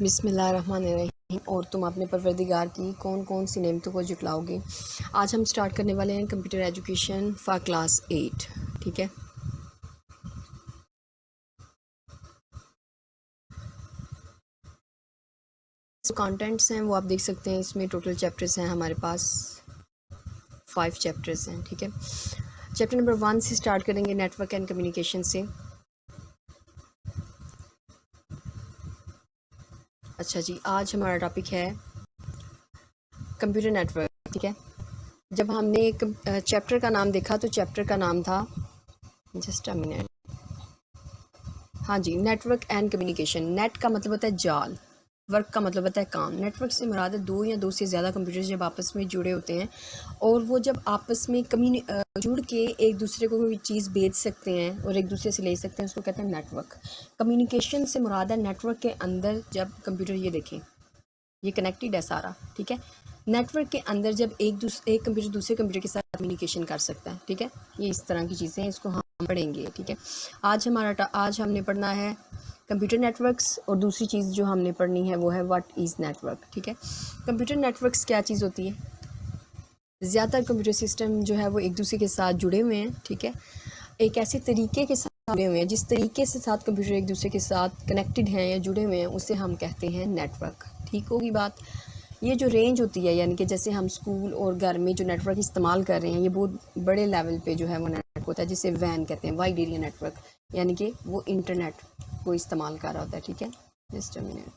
बिस्मिल्लाहिर्रहमानिर्रहीम। और तुम अपने परवरदिगार की कौन कौन सी नेमतों को जुटलाओगे। आज हम स्टार्ट करने वाले हैं कंप्यूटर एजुकेशन फॉर क्लास 8। ठीक है, जो कंटेंट्स हैं वो आप देख सकते हैं। इसमें टोटल चैप्टर्स हैं हमारे पास 5 चैप्टर्स हैं। ठीक है, चैप्टर नंबर 1 से स्टार्ट करेंगे, नेटवर्क एंड कम्युनिकेशन से। अच्छा जी, आज हमारा टॉपिक है कंप्यूटर नेटवर्क। ठीक है, जब हमने एक चैप्टर का नाम देखा तो चैप्टर का नाम था, जस्ट अ मिनट, हाँ जी, नेटवर्क एंड कम्युनिकेशन। नेट का मतलब होता है जाल, वर्क का मतलब होता है काम। नेटवर्क से मुराद है दो या दो से ज़्यादा कंप्यूटर्स जब आपस में जुड़े होते हैं और वो जब आपस में जुड़ के एक दूसरे को कोई चीज़ बेच सकते हैं और एक दूसरे से ले सकते हैं, उसको कहते हैं नेटवर्क। कम्युनिकेशन से मुराद है नेटवर्क के अंदर जब कंप्यूटर, ये देखें ये कनेक्टेड है सारा। ठीक है, नेटवर्क के अंदर जब एक कंप्यूटर दूसरे कंप्यूटर के साथ कम्युनिकेशन कर सकता है। ठीक है, ये इस तरह की चीज़ें हैं, इसको हम पढ़ेंगे। ठीक है, आज हमने पढ़ना है कंप्यूटर नेटवर्क्स, और दूसरी चीज़ जो हमने पढ़नी है वो है व्हाट इज़ नेटवर्क। ठीक है, कंप्यूटर नेटवर्क्स क्या चीज़ होती है। ज़्यादातर कंप्यूटर सिस्टम जो है वो एक दूसरे के साथ जुड़े हुए हैं। ठीक है, एक ऐसे तरीके के साथ जुड़े हुए हैं, जिस तरीके से साथ कंप्यूटर एक दूसरे के साथ कनेक्टेड हैं या जुड़े हुए हैं, उसे हम कहते हैं नेटवर्क। ठीक होगी बात। ये जो रेंज होती है, यानी कि जैसे हम स्कूल और घर में जो नेटवर्क इस्तेमाल कर रहे हैं, ये बहुत बड़े लेवल पे जो है वो नेटवर्क होता है, जिसे वैन कहते हैं, वाइड एरिया नेटवर्क, यानी कि वो इंटरनेट को इस्तेमाल कर रहा होता है। ठीक है, जस्ट अ मिनट।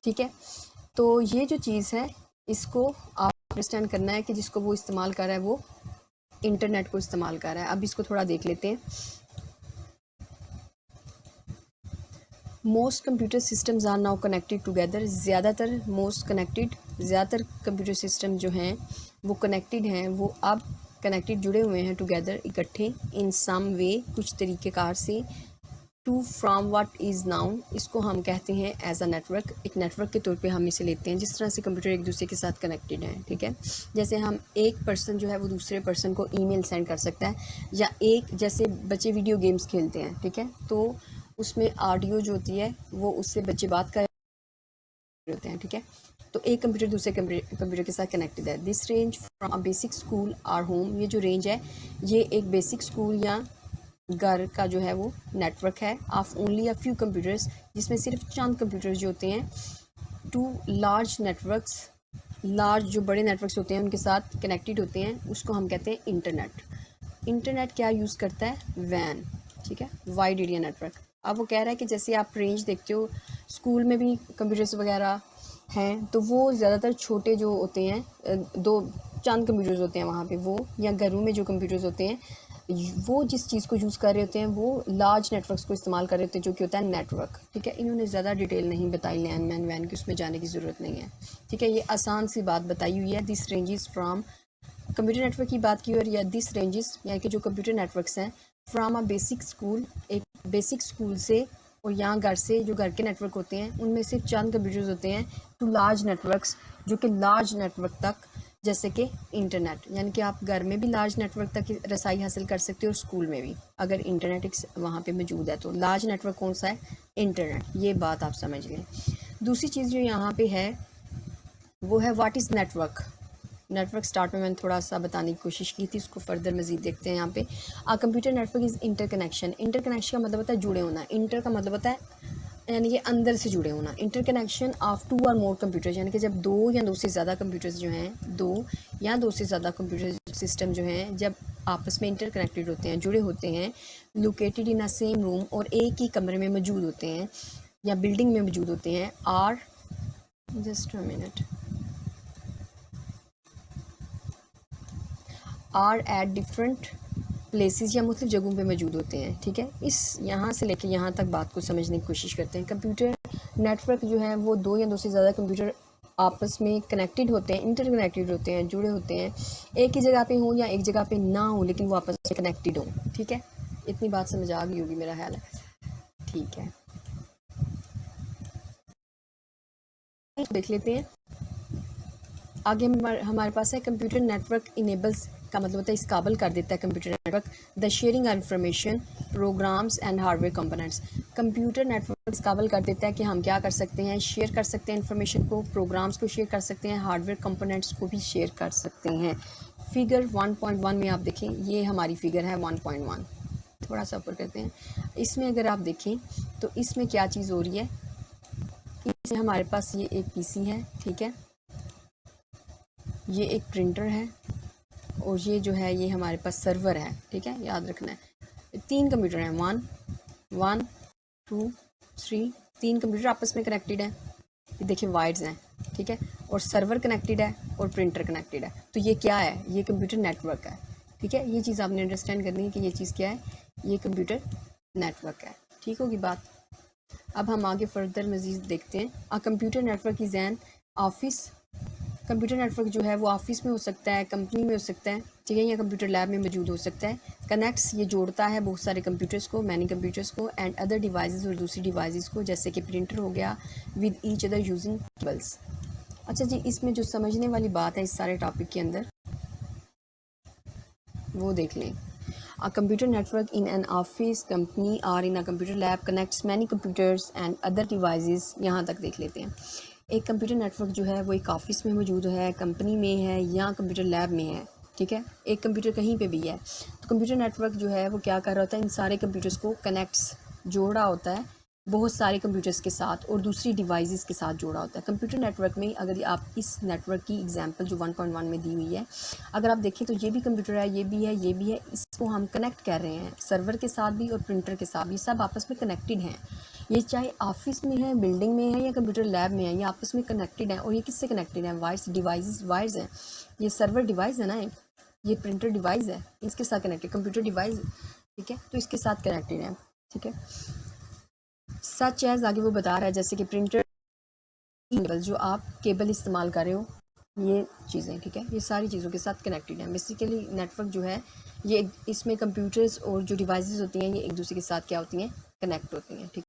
ठीक है, तो ये जो चीज़ है इसको आप अंडरस्टैंड करना है कि जिसको वो इस्तेमाल कर रहा है वो इंटरनेट को इस्तेमाल कर रहा है। अब इसको थोड़ा देख लेते हैं। Most computer systems are now connected together. ज़्यादातर कंप्यूटर सिस्टम जो हैं वो कनेक्टेड हैं, वो अब कनेक्टेड जुड़े हुए हैं टुगेदर, इकट्ठे, इन सम वे, कुछ तरीक़ेकार से, to form what is known, इसको हम कहते हैं एज अ नेटवर्क। एक नेटवर्क के तौर पे हम इसे लेते हैं। जिस तरह से कंप्यूटर एक दूसरे के साथ कनेक्टेड हैं। ठीक है, जैसे हम एक पर्सन जो है वो दूसरे पर्सन को ईमेल सेंड कर सकता है, या एक जैसे बच्चे वीडियो गेम्स खेलते हैं। ठीक है, तो उसमें ऑडियो जो होती है वो उससे बच्चे बात कर होते हैं। ठीक है, तो एक कंप्यूटर दूसरे कंप्यूटर के साथ कनेक्टेड है। This range from a basic school or home, ये जो रेंज है ये एक बेसिक स्कूल या घर का जो है वो नेटवर्क है, of only a few computers, जिसमें सिर्फ चंद कंप्यूटर्स जो होते हैं, टू लार्ज नेटवर्क्स, लार्ज जो बड़े नेटवर्क्स होते हैं उनके साथ कनेक्टेड होते हैं, उसको हम कहते हैं इंटरनेट। इंटरनेट क्या यूज़ करता है, वैन। ठीक है, वाइड एरिया नेटवर्क। अब वो कह रहा है कि जैसे आप रेंज देखते हो, स्कूल में भी कंप्यूटर्स वगैरह हैं, तो वो ज़्यादातर छोटे जो होते हैं, दो चंद कंप्यूटर्स होते हैं वहाँ पे वो, या घरों में जो कंप्यूटर्स होते हैं वो जिस चीज़ को यूज़ कर रहे होते हैं वो लार्ज नेटवर्क्स को इस्तेमाल कर रहे होते हैं, जो कि होता है नेटवर्क। ठीक है, इन्होंने ज़्यादा डिटेल नहीं बताई, लैन मैन वैन की, उसमें जाने की ज़रूरत नहीं है। ठीक है, ये आसान सी बात बताई हुई है। This ranges from, computer network की बात की, और या दिस रेंजेस यानी कि जो कंप्यूटर नेटवर्क्स हैं, फ्राम अ बेसिक स्कूल, एक बेसिक स्कूल से, और यहाँ घर से जो घर के नेटवर्क होते हैं उनमें सिर्फ चंद कंप्यूटर्स होते हैं, टू लार्ज नेटवर्क्स, जो कि लार्ज नेटवर्क तक, जैसे कि इंटरनेट, यानी कि आप घर में भी लार्ज नेटवर्क तक रसाई हासिल कर सकते हो, और स्कूल में भी अगर इंटरनेट एक वहाँ पे मौजूद है। तो लार्ज नेटवर्क कौन सा है, इंटरनेट। ये बात आप समझ लें। दूसरी चीज़ जो यहाँ पे है वो है what is network. Network start में मैंने थोड़ा सा बताने की कोशिश की थी, उसको फर्दर मजीद देखते हैं यहाँ पे। Computer network is interconnection. Interconnection का मतलब होता है जुड़े होना। इंटर का मतलब होता है यानी कि अंदर से जुड़े होना। इंटरकनेक्शन ऑफ टू और मोर कंप्यूटर्स, यानी कि जब दो या दो से ज़्यादा कंप्यूटर्स जो हैं, दो या दो से ज़्यादा कंप्यूटर सिस्टम जो हैं, जब आपस में इंटरकनेक्टेड होते हैं, जुड़े होते हैं, located in a same room, और एक ही कमरे में मौजूद होते हैं या बिल्डिंग में मौजूद होते हैं, are, just a minute, are at different places, या मुख्तलिफ जगहों पे मौजूद होते हैं। ठीक है, इस यहाँ से लेके यहाँ तक बात को समझने की कोशिश करते हैं। कंप्यूटर नेटवर्क जो है वो दो या दो से ज़्यादा कंप्यूटर आपस में कनेक्टेड होते हैं, इंटरकनेक्टेड होते हैं, जुड़े होते हैं, एक ही जगह पे हों या एक जगह पे ना हो, लेकिन वो आपस में कनेक्टेड हों। ठीक है, इतनी बात समझ आ गई होगी मेरा ख्याल है। ठीक है, देख लेते हैं आगे। हमारे पास है कंप्यूटर नेटवर्क इनेबल्स का मतलब होता है इस काबिल कर देता है computer network the sharing of information programs and hardware components. Computer network इस काबिल कर देता है कि हम क्या कर सकते हैं, शेयर कर सकते हैं इंफॉर्मेशन को, प्रोग्राम्स को शेयर कर सकते हैं, हार्डवेयर कंपोनेंट्स को भी शेयर कर सकते हैं। फिगर 1.1 में आप देखें, ये हमारी फिगर है 1.1, थोड़ा सा ऊपर करते हैं। इसमें अगर आप देखें तो इसमें क्या चीज़ हो रही है, इसमें हमारे पास ये एक पीसी है, ठीक है, ये एक प्रिंटर है और ये जो है ये हमारे पास सर्वर है, ठीक है, याद रखना है। 3 कंप्यूटर हैं, 1 2 3, 3 कंप्यूटर आपस में कनेक्टेड है, ये देखिए वायर्स हैं, ठीक है, और सर्वर कनेक्टेड है और प्रिंटर कनेक्टेड है। तो ये क्या है, ये कंप्यूटर नेटवर्क है, ठीक है, ये चीज़ आपने अंडरस्टैंड करनी है कि ये चीज़ क्या है, ये कंप्यूटर नेटवर्क है। ठीक होगी बात। अब हम आगे फर्दर मज़ीद देखते हैं। A computer network is an office, computer network जो है वो ऑफिस में हो सकता है, कंपनी में हो सकता है, ठीक है, या कंप्यूटर लैब में मौजूद हो सकता है। कनेक्ट्स, ये जोड़ता है बहुत सारे कंप्यूटर्स को, मैनी कंप्यूटर्स को, एंड अदर डिवाइसेस, और दूसरी डिवाइसेस को, जैसे कि प्रिंटर हो गया, with each other using cables. अच्छा जी, इसमें जो समझने वाली बात है इस सारे टॉपिक के अंदर वो देख लें। A computer network in an office, company or in a computer lab connects many computers and other devices। यहाँ तक देख लेते हैं। एक कंप्यूटर नेटवर्क जो है वो एक ऑफिस में मौजूद है, कंपनी में है या कंप्यूटर लैब में है, ठीक है, एक कंप्यूटर कहीं पे भी है। तो कंप्यूटर नेटवर्क जो है वो क्या कर रहा होता है, इन सारे कंप्यूटर्स को कनेक्ट्स, जोड़ा होता है बहुत सारे कंप्यूटर्स के साथ और दूसरी डिवाइसेस के साथ जोड़ा होता है। कंप्यूटर नेटवर्क में अगर आप इस नेटवर्क की एग्जांपल जो 1.1 में दी हुई है अगर आप देखें तो ये भी कंप्यूटर है, ये भी है, ये भी है, इसको हम कनेक्ट कर रहे हैं सर्वर के साथ भी और प्रिंटर के साथ भी, सब आपस में कनेक्टेड हैं। ये चाहे ऑफिस में है, बिल्डिंग में है या कंप्यूटर लैब में है, ये आपस में कनेक्टेड है। और ये किससे कनेक्टेड है, वायर्स, डिवाइसेस, वायर्स हैं। ये सर्वर डिवाइस है ना, एक ये प्रिंटर डिवाइस है, इसके साथ कनेक्टेड, कंप्यूटर डिवाइस, ठीक है, तो इसके साथ कनेक्टेड है, ठीक है। सच एज, आगे वो बता रहा है जैसे कि प्रिंटर केबल, जो आप केबल इस्तेमाल कर रहे हो, ये चीज़ें, ठीक है, ये सारी चीज़ों के साथ कनेक्टेड है। बेसिकली नेटवर्क जो है ये इसमें कंप्यूटर्स और जो डिवाइसेस होती हैं ये एक दूसरे के साथ क्या होती हैं, कनेक्ट होती हैं, ठीक है।